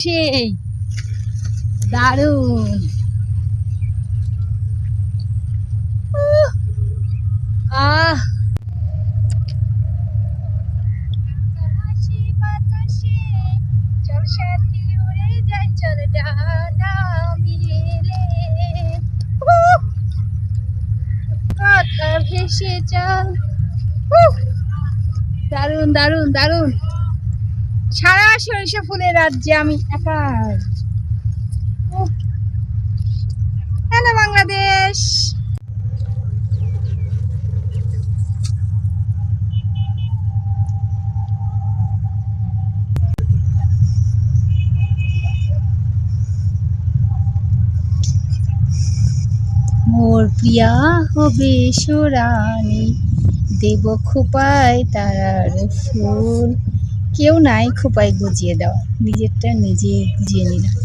সেই দারুণ। আহ চল সাথী উড়ে যাই, চল ডানা মিলে কথা ভেসে চল। দারুণ দারুণ দারুণ। সারা সরিষা ফুলের রাজ্যে আমি একা। হ্যালো বাংলাদেশ। মোর প্রিয়া হবে সোরানি, দেব খোপায় তারার ফুল। কেউ নাই খোপায় গুজিয়ে দেওয়া, নিজেরটা নিজে গুজিয়ে নিলাম।